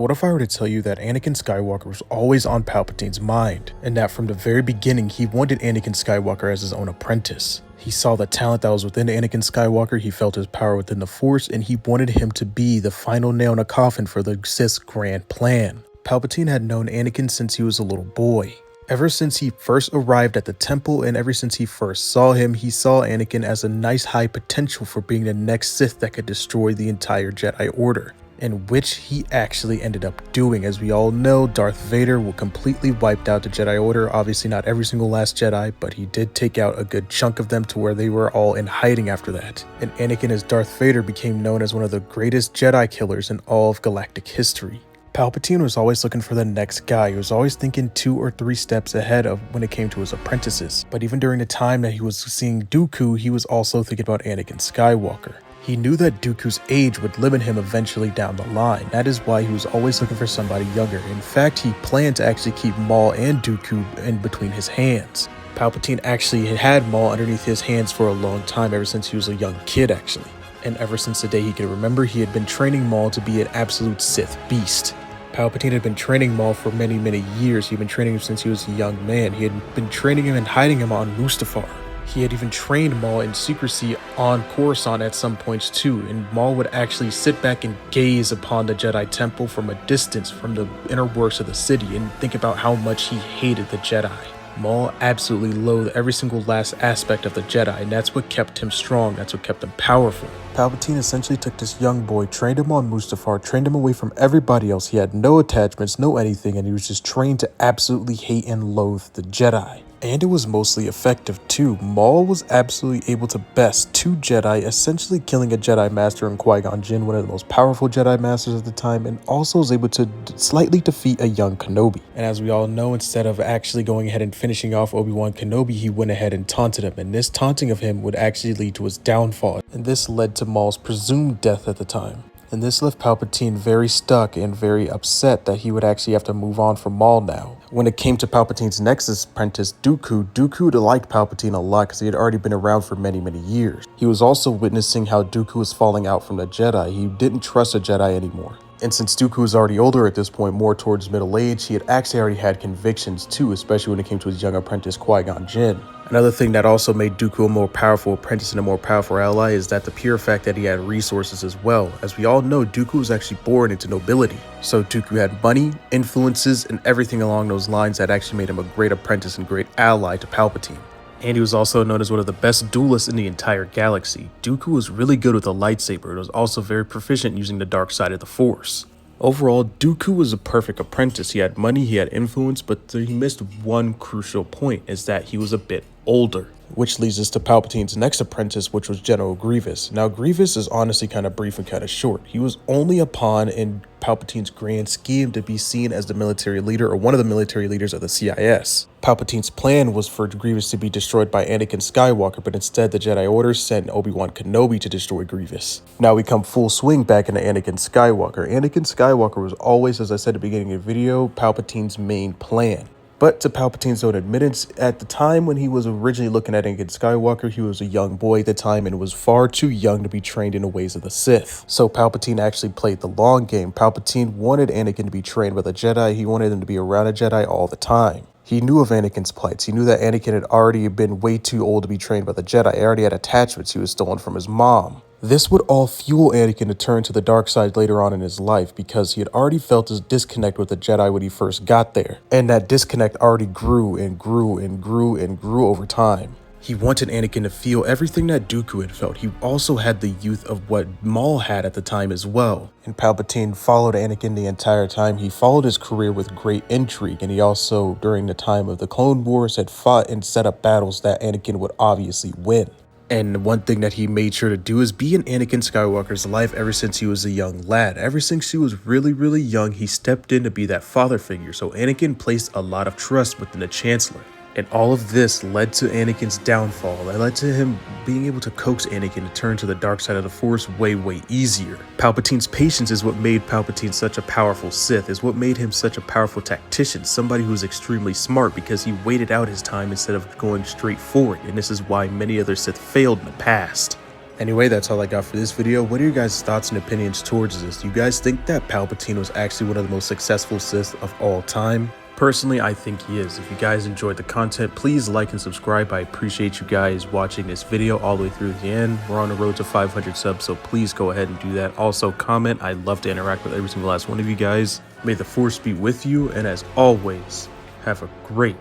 What if I were to tell you that Anakin Skywalker was always on Palpatine's mind, and that from the very beginning he wanted Anakin Skywalker as his own apprentice? He saw the talent that was within Anakin Skywalker, he felt his power within the Force, and he wanted him to be the final nail in a coffin for the Sith's grand plan. Palpatine had known Anakin since he was a little boy. Ever since he first arrived at the temple and ever since he first saw him, he saw Anakin as a nice high potential for being the next Sith that could destroy the entire Jedi Order. In which he actually ended up doing. As we all know, Darth Vader completely wiped out the Jedi Order. Obviously not every single last Jedi, but he did take out a good chunk of them to where they were all in hiding after that. And Anakin as Darth Vader became known as one of the greatest Jedi killers in all of galactic history. Palpatine was always looking for the next guy. He was always thinking 2 or 3 steps ahead of when it came to his apprentices. But even during the time that he was seeing Dooku, he was also thinking about Anakin Skywalker. He knew that Dooku's age would limit him eventually down the line. That is why he was always looking for somebody younger. In fact, he planned to actually keep Maul and Dooku in between his hands. Palpatine actually had Maul underneath his hands for a long time, ever since he was a young kid actually. And ever since the day he could remember, he had been training Maul to be an absolute Sith beast. Palpatine had been training Maul for many years. He had been training him since he was a young man. He had been training him and hiding him on Mustafar. He had even trained Maul in secrecy on Coruscant at some points too, and Maul would actually sit back and gaze upon the Jedi Temple from a distance from the inner works of the city and think about how much he hated the Jedi. Maul absolutely loathed every single last aspect of the Jedi, and that's what kept him strong, that's what kept him powerful. Palpatine essentially took this young boy, trained him on Mustafar, trained him away from everybody else. He had no attachments, no anything, and he was just trained to absolutely hate and loathe the Jedi. And it was mostly effective too. Maul was absolutely able to best 2 Jedi, essentially killing a Jedi Master in Qui-Gon Jinn, one of the most powerful Jedi Masters at the time, and also was able to slightly defeat a young Kenobi. And as we all know, instead of actually going ahead and finishing off Obi-Wan Kenobi, he went ahead and taunted him, and this taunting of him would actually lead to his downfall, and this led to Maul's presumed death at the time. And this left Palpatine very stuck and very upset that he would actually have to move on from Maul now. When it came to Palpatine's next apprentice, Dooku liked Palpatine a lot because he had already been around for many years. He was also witnessing how Dooku was falling out from the Jedi. He didn't trust a Jedi anymore. And since Dooku was already older at this point, more towards middle age, he had actually already had convictions too, especially when it came to his young apprentice Qui-Gon Jinn. Another thing that also made Dooku a more powerful apprentice and a more powerful ally is that the pure fact that he had resources as well. As we all know, Dooku was actually born into nobility. So Dooku had money, influences, and everything along those lines that actually made him a great apprentice and great ally to Palpatine. And he was also known as one of the best duelists in the entire galaxy. Dooku was really good with a lightsaber and was also very proficient using the dark side of the Force. Overall, Dooku was a perfect apprentice. He had money, he had influence, but he missed one crucial point, is that he was a bit older. Which leads us to Palpatine's next apprentice, which was General Grievous. Now, Grievous is honestly kind of brief and kind of short. He was only a pawn in Palpatine's grand scheme to be seen as the military leader or one of the military leaders of the CIS. Palpatine's plan was for Grievous to be destroyed by Anakin Skywalker, but instead the Jedi Order sent Obi-Wan Kenobi to destroy Grievous. Now we come full swing back into Anakin Skywalker. Anakin Skywalker was always, as I said at the beginning of the video, Palpatine's main plan. But to Palpatine's own admittance, at the time when he was originally looking at Anakin Skywalker, he was a young boy at the time and was far too young to be trained in the ways of the Sith. So Palpatine actually played the long game. Palpatine wanted Anakin to be trained by the Jedi. He wanted him to be around a Jedi all the time. He knew of Anakin's plights. He knew that Anakin had already been way too old to be trained by the Jedi. He already had attachments he was stolen from his mom. This would all fuel Anakin to turn to the dark side later on in his life because he had already felt his disconnect with the Jedi when he first got there. And that disconnect already grew and grew and grew and grew over time. He wanted Anakin to feel everything that Dooku had felt. He also had the youth of what Maul had at the time as well. And Palpatine followed Anakin the entire time. He followed his career with great intrigue, and he also, during the time of the Clone Wars, had fought and set up battles that Anakin would obviously win. And one thing that he made sure to do is be in Anakin Skywalker's life ever since he was a young lad. Ever since he was really young, he stepped in to be that father figure. So Anakin placed a lot of trust within the Chancellor. And all of this led to Anakin's downfall. It led to him being able to coax Anakin to turn to the dark side of the Force way easier. Palpatine's patience is what made Palpatine such a powerful Sith, is what made him such a powerful tactician, somebody who's extremely smart because he waited out his time instead of going straight forward. And this is why many other Sith failed in the past. Anyway, that's all I got for this video. What are your guys' thoughts and opinions towards this? Do you guys think that Palpatine was actually one of the most successful Sith of all time? Personally, I think he is. If you guys enjoyed the content, please like and subscribe. I appreciate you guys watching this video all the way through the end. We're on the road to 500 subs, so please go ahead and do that. Also, comment. I'd love to interact with every single last one of you guys. May the Force be with you, and as always, have a great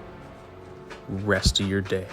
rest of your day.